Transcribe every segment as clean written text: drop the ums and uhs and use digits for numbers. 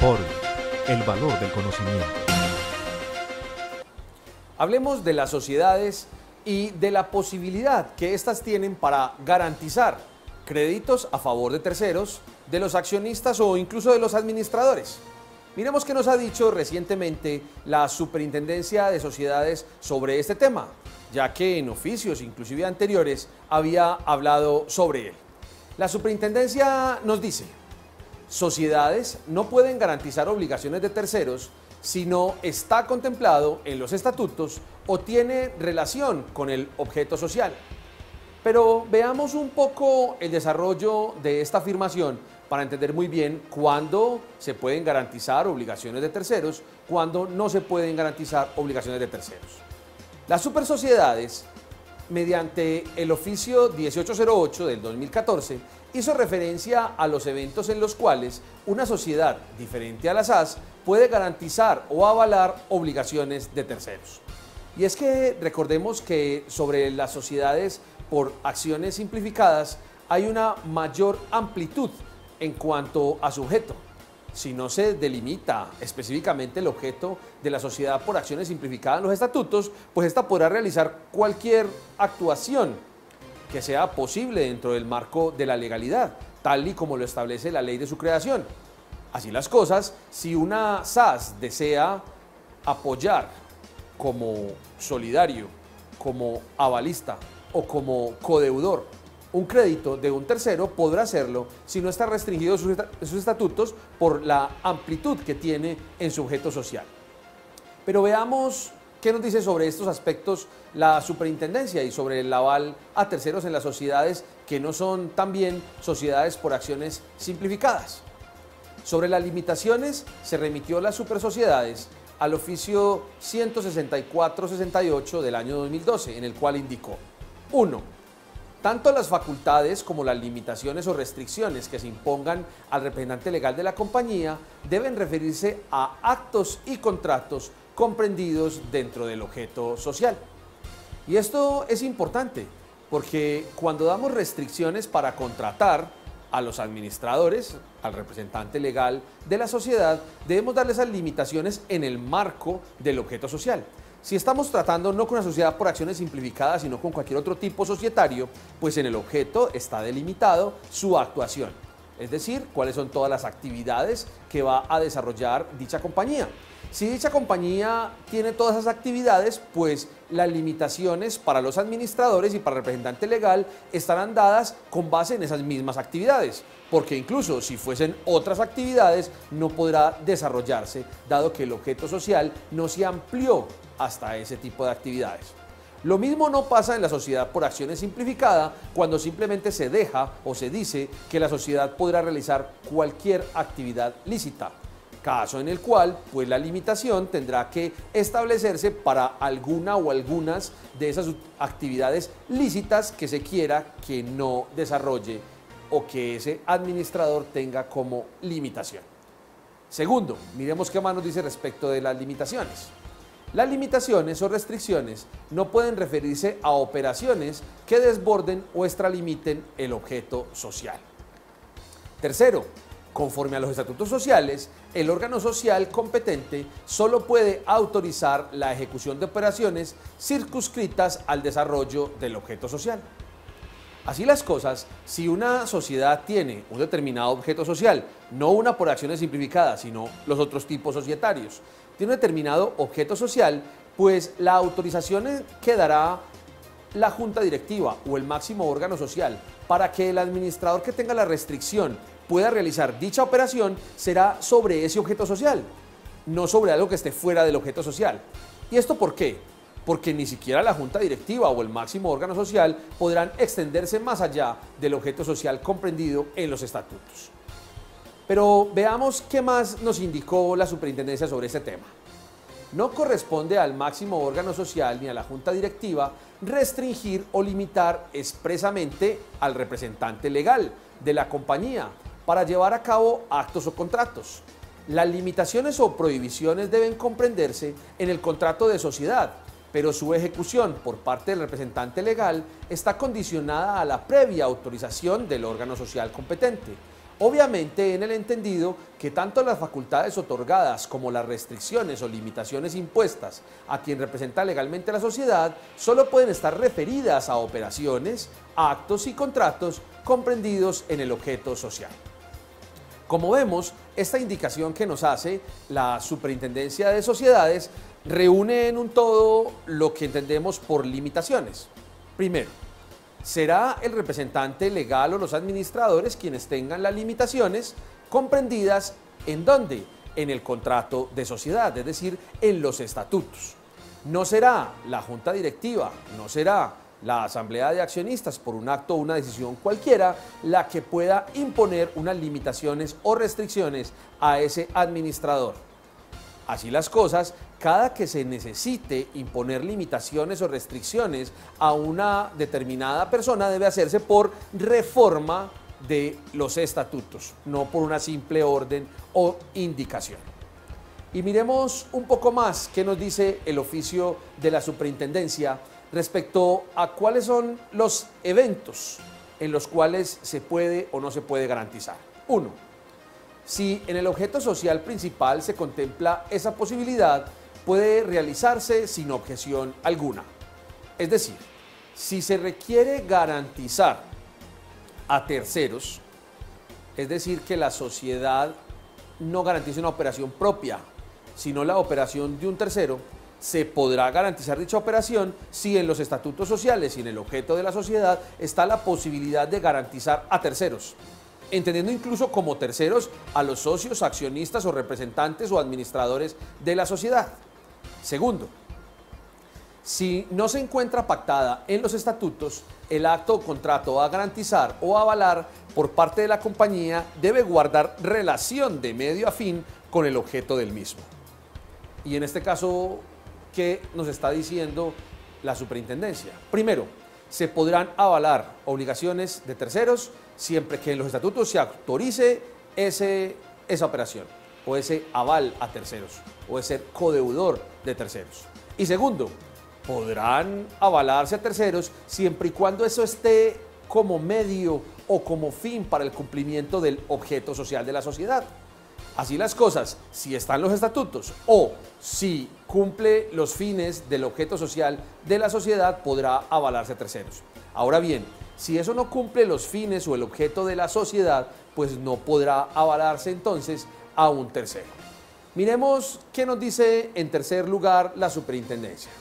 Ford, el valor del conocimiento. Hablemos de las sociedades y de la posibilidad que éstas tienen para garantizar créditos a favor de terceros, de los accionistas o incluso de los administradores. Miremos qué nos ha dicho recientemente la Superintendencia de Sociedades sobre este tema, ya que en oficios inclusive anteriores había hablado sobre él. La Superintendencia nos dice: sociedades no pueden garantizar obligaciones de terceros si no está contemplado en los estatutos o tiene relación con el objeto social. Pero veamos un poco el desarrollo de esta afirmación para entender muy bien cuándo se pueden garantizar obligaciones de terceros, cuándo no se pueden garantizar obligaciones de terceros. Las supersociedades, mediante el oficio 1808 del 2014, hizo referencia a los eventos en los cuales una sociedad diferente a la SAS puede garantizar o avalar obligaciones de terceros. Y es que recordemos que sobre las sociedades por acciones simplificadas hay una mayor amplitud en cuanto a su objeto. Si no se delimita específicamente el objeto de la sociedad por acciones simplificadas en los estatutos, pues ésta podrá realizar cualquier actuación que sea posible dentro del marco de la legalidad, tal y como lo establece la ley de su creación. Así las cosas, si una SAS desea apoyar como solidario, como avalista o como codeudor un crédito de un tercero, podrá hacerlo si no está restringido sus estatutos por la amplitud que tiene en su objeto social. Pero veamos qué nos dice sobre estos aspectos la Superintendencia y sobre el aval a terceros en las sociedades que no son también sociedades por acciones simplificadas. Sobre las limitaciones se remitió las supersociedades al oficio 164-68 del año 2012, en el cual indicó: 1. Tanto las facultades como las limitaciones o restricciones que se impongan al representante legal de la compañía deben referirse a actos y contratos comprendidos dentro del objeto social. Y esto es importante porque cuando damos restricciones para contratar a los administradores, al representante legal de la sociedad, debemos darle esas limitaciones en el marco del objeto social. Si estamos tratando no con una sociedad por acciones simplificadas, sino con cualquier otro tipo societario, pues en el objeto está delimitado su actuación. Es decir, cuáles son todas las actividades que va a desarrollar dicha compañía. Si dicha compañía tiene todas esas actividades, pues las limitaciones para los administradores y para el representante legal estarán dadas con base en esas mismas actividades, porque incluso si fuesen otras actividades no podrá desarrollarse, dado que el objeto social no se amplió hasta ese tipo de actividades. Lo mismo no pasa en la sociedad por acciones simplificada, cuando simplemente se deja o se dice que la sociedad podrá realizar cualquier actividad lícita, caso en el cual pues la limitación tendrá que establecerse para alguna o algunas de esas actividades lícitas que se quiera que no desarrolle o que ese administrador tenga como limitación. Segundo, miremos qué más nos dice respecto de las limitaciones. Las limitaciones o restricciones no pueden referirse a operaciones que desborden o extralimiten el objeto social. Tercero, conforme a los estatutos sociales, el órgano social competente solo puede autorizar la ejecución de operaciones circunscritas al desarrollo del objeto social. Así las cosas, si una sociedad tiene un determinado objeto social, no una por acciones simplificadas, sino los otros tipos societarios, tiene un determinado objeto social, pues la autorización que dará la junta directiva o el máximo órgano social para que el administrador que tenga la restricción pueda realizar dicha operación será sobre ese objeto social, no sobre algo que esté fuera del objeto social. ¿Y esto por qué? Porque ni siquiera la junta directiva o el máximo órgano social podrán extenderse más allá del objeto social comprendido en los estatutos. Pero veamos qué más nos indicó la Superintendencia sobre este tema. No corresponde al máximo órgano social ni a la junta directiva restringir o limitar expresamente al representante legal de la compañía para llevar a cabo actos o contratos. Las limitaciones o prohibiciones deben comprenderse en el contrato de sociedad, pero su ejecución por parte del representante legal está condicionada a la previa autorización del órgano social competente. Obviamente en el entendido que tanto las facultades otorgadas como las restricciones o limitaciones impuestas a quien representa legalmente la sociedad solo pueden estar referidas a operaciones, actos y contratos comprendidos en el objeto social. Como vemos, esta indicación que nos hace la Superintendencia de Sociedades reúne en un todo lo que entendemos por limitaciones. Primero, será el representante legal o los administradores quienes tengan las limitaciones comprendidas ¿en dónde? En el contrato de sociedad, es decir, en los estatutos. No será la junta directiva, no será la asamblea de accionistas por un acto o una decisión cualquiera la que pueda imponer unas limitaciones o restricciones a ese administrador. Así las cosas, cada que se necesite imponer limitaciones o restricciones a una determinada persona debe hacerse por reforma de los estatutos, no por una simple orden o indicación. Y miremos un poco más qué nos dice el oficio de la superintendencia respecto a cuáles son los eventos en los cuales se puede o no se puede garantizar. 1. Si en el objeto social principal se contempla esa posibilidad, puede realizarse sin objeción alguna. Es decir, si se requiere garantizar a terceros, es decir, que la sociedad no garantice una operación propia, sino la operación de un tercero, se podrá garantizar dicha operación si en los estatutos sociales y en el objeto de la sociedad está la posibilidad de garantizar a terceros, entendiendo incluso como terceros a los socios, accionistas o representantes o administradores de la sociedad. Segundo, si no se encuentra pactada en los estatutos, el acto o contrato a garantizar o avalar por parte de la compañía debe guardar relación de medio a fin con el objeto del mismo. Y en este caso, ¿qué nos está diciendo la superintendencia? Primero, se podrán avalar obligaciones de terceros siempre que en los estatutos se autorice esa operación o ese aval a terceros o ese codeudor de terceros. Y segundo, podrán avalarse a terceros siempre y cuando eso esté como medio o como fin para el cumplimiento del objeto social de la sociedad. Así las cosas, si están los estatutos o si cumple los fines del objeto social de la sociedad, podrá avalarse a terceros. Ahora bien, si eso no cumple los fines o el objeto de la sociedad, pues no podrá avalarse entonces a un tercero. Miremos qué nos dice en tercer lugar la superintendencia.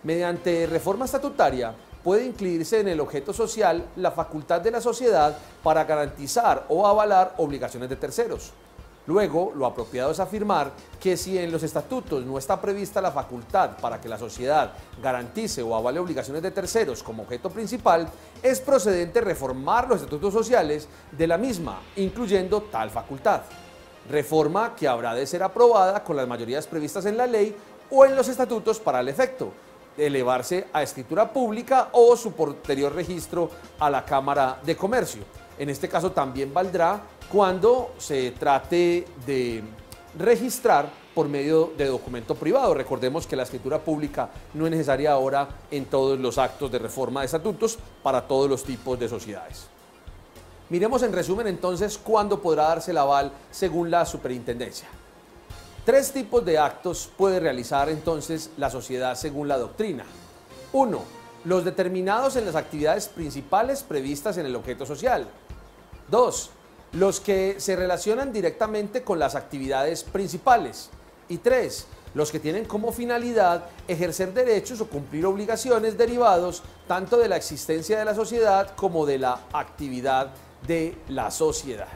Mediante reforma estatutaria puede incluirse en el objeto social la facultad de la sociedad para garantizar o avalar obligaciones de terceros. Luego, lo apropiado es afirmar que si en los estatutos no está prevista la facultad para que la sociedad garantice o avale obligaciones de terceros como objeto principal, es procedente reformar los estatutos sociales de la misma, incluyendo tal facultad. Reforma que habrá de ser aprobada con las mayorías previstas en la ley o en los estatutos para el efecto, de elevarse a escritura pública o su posterior registro a la Cámara de Comercio. En este caso también valdrá cuando se trate de registrar por medio de documento privado. Recordemos que la escritura pública no es necesaria ahora en todos los actos de reforma de estatutos para todos los tipos de sociedades. Miremos en resumen entonces cuándo podrá darse el aval según la superintendencia. 3 tipos de actos puede realizar entonces la sociedad según la doctrina. 1. Los determinados en las actividades principales previstas en el objeto social. 2. Los que se relacionan directamente con las actividades principales. Y 3. Los que tienen como finalidad ejercer derechos o cumplir obligaciones derivados tanto de la existencia de la sociedad como de la actividad de la sociedad.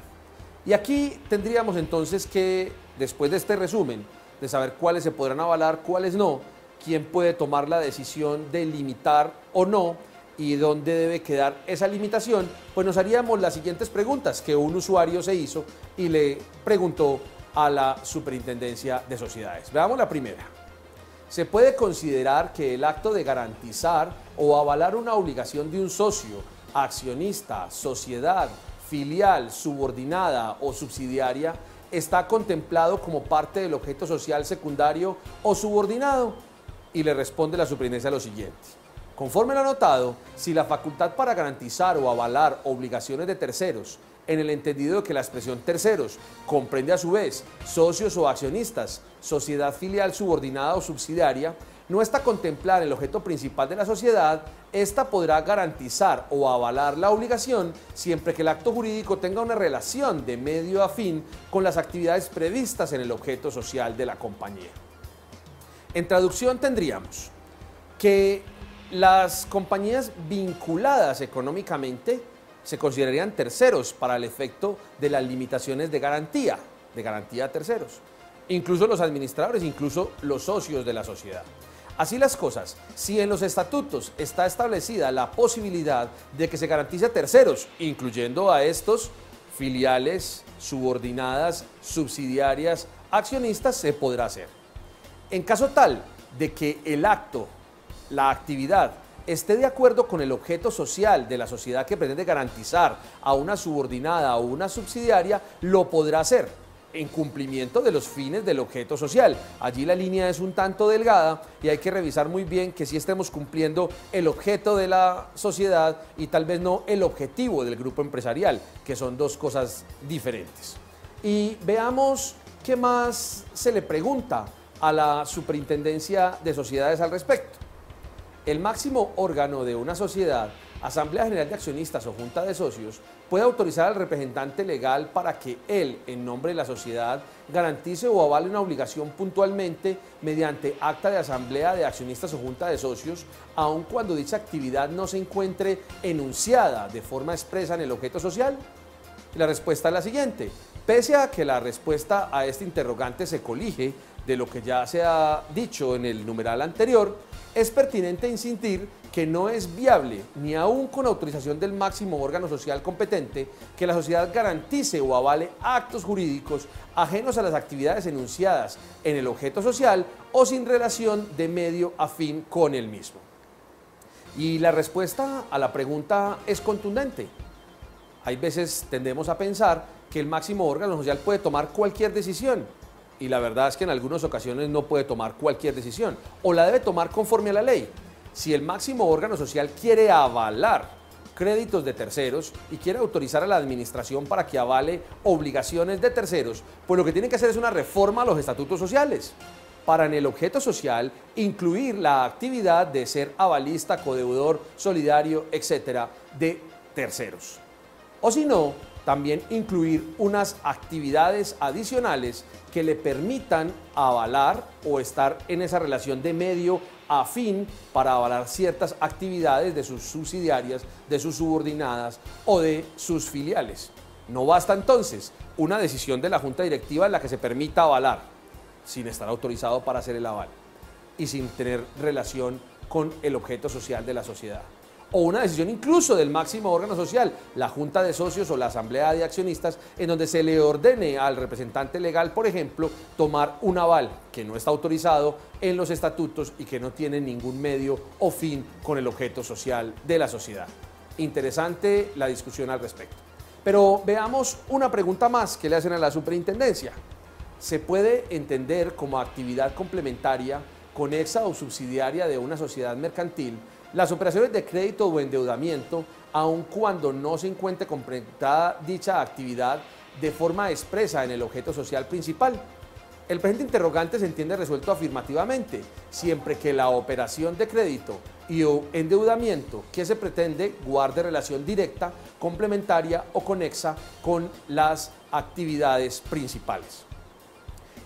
Y aquí tendríamos entonces que, después de este resumen, de saber cuáles se podrán avalar, cuáles no, quién puede tomar la decisión de limitar o no, y dónde debe quedar esa limitación, pues nos haríamos las siguientes preguntas que un usuario se hizo y le preguntó a la Superintendencia de Sociedades. Veamos la primera. ¿Se puede considerar que el acto de garantizar o avalar una obligación de un socio, accionista, sociedad, filial, subordinada o subsidiaria está contemplado como parte del objeto social secundario o subordinado? Y le responde la Superintendencia lo siguiente. Conforme lo anotado, si la facultad para garantizar o avalar obligaciones de terceros en el entendido de que la expresión terceros comprende a su vez socios o accionistas, sociedad filial subordinada o subsidiaria, no está contemplada en el objeto principal de la sociedad, ésta podrá garantizar o avalar la obligación siempre que el acto jurídico tenga una relación de medio a fin con las actividades previstas en el objeto social de la compañía. En traducción tendríamos que las compañías vinculadas económicamente se considerarían terceros para el efecto de las limitaciones de garantía a terceros, incluso los administradores, incluso los socios de la sociedad. Así las cosas, si en los estatutos está establecida la posibilidad de que se garantice a terceros, incluyendo a estos filiales, subordinadas, subsidiarias, accionistas, se podrá hacer. En caso tal de que el acto, la actividad, esté de acuerdo con el objeto social de la sociedad que pretende garantizar a una subordinada o una subsidiaria, lo podrá hacer en cumplimiento de los fines del objeto social. Allí la línea es un tanto delgada y hay que revisar muy bien que sí estemos cumpliendo el objeto de la sociedad y tal vez no el objetivo del grupo empresarial, que son dos cosas diferentes. Y veamos qué más se le pregunta a la Superintendencia de Sociedades al respecto. El máximo órgano de una sociedad, Asamblea General de Accionistas o Junta de Socios, puede autorizar al representante legal para que él, en nombre de la sociedad, garantice o avale una obligación puntualmente mediante acta de Asamblea de Accionistas o Junta de Socios, aun cuando dicha actividad no se encuentre enunciada de forma expresa en el objeto social. Y la respuesta es la siguiente. Pese a que la respuesta a este interrogante se colige de lo que ya se ha dicho en el numeral anterior, es pertinente insistir que no es viable, ni aún con autorización del máximo órgano social competente, que la sociedad garantice o avale actos jurídicos ajenos a las actividades enunciadas en el objeto social o sin relación de medio a fin con el mismo. Y la respuesta a la pregunta es contundente. Hay veces tendemos a pensar que el máximo órgano social puede tomar cualquier decisión, y la verdad es que en algunas ocasiones no puede tomar cualquier decisión, o la debe tomar conforme a la ley. Si el máximo órgano social quiere avalar créditos de terceros y quiere autorizar a la administración para que avale obligaciones de terceros, pues lo que tiene que hacer es una reforma a los estatutos sociales, para en el objeto social incluir la actividad de ser avalista, codeudor, solidario, etcétera, de terceros. O si no, también incluir unas actividades adicionales que le permitan avalar o estar en esa relación de medio a fin para avalar ciertas actividades de sus subsidiarias, de sus subordinadas o de sus filiales. No basta entonces una decisión de la Junta Directiva en la que se permita avalar, sin estar autorizado para hacer el aval y sin tener relación con el objeto social de la sociedad. O una decisión incluso del máximo órgano social, la Junta de Socios o la Asamblea de Accionistas, en donde se le ordene al representante legal, por ejemplo, tomar un aval que no está autorizado en los estatutos y que no tiene ningún medio o fin con el objeto social de la sociedad. Interesante la discusión al respecto. Pero veamos una pregunta más que le hacen a la superintendencia. ¿Se puede entender como actividad complementaria, conexa o subsidiaria de una sociedad mercantil las operaciones de crédito o endeudamiento, aun cuando no se encuentre complementada dicha actividad de forma expresa en el objeto social principal? El presente interrogante se entiende resuelto afirmativamente, siempre que la operación de crédito y o endeudamiento que se pretende guarde relación directa, complementaria o conexa con las actividades principales.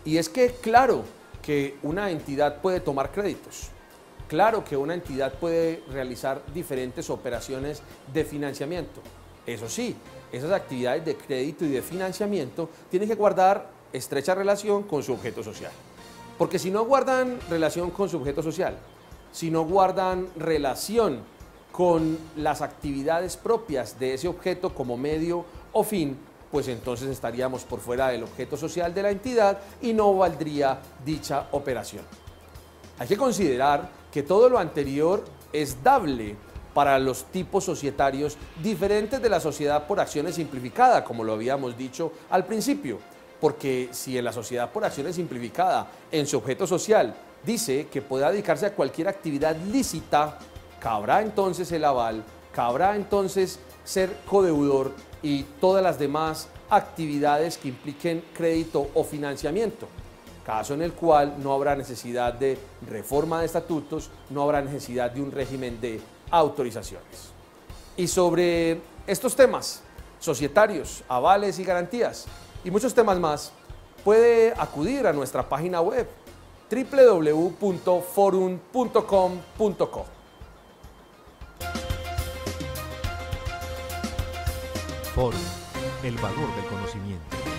Y es que claro que una entidad puede tomar créditos. Claro que una entidad puede realizar diferentes operaciones de financiamiento. Eso sí, esas actividades de crédito y de financiamiento tienen que guardar estrecha relación con su objeto social. Porque si no guardan relación con su objeto social, si no guardan relación con las actividades propias de ese objeto como medio o fin, pues entonces estaríamos por fuera del objeto social de la entidad y no valdría dicha operación. Hay que considerar que todo lo anterior es dable para los tipos societarios diferentes de la sociedad por acciones simplificada, como lo habíamos dicho al principio, porque si en la sociedad por acciones simplificada, en su objeto social, dice que pueda dedicarse a cualquier actividad lícita, cabrá entonces el aval, cabrá entonces ser codeudor y todas las demás actividades que impliquen crédito o financiamiento, caso en el cual no habrá necesidad de reforma de estatutos, no habrá necesidad de un régimen de autorizaciones. Y sobre estos temas, societarios, avales y garantías, y muchos temas más, puede acudir a nuestra página web www.forum.com.co. Forum, el valor del conocimiento.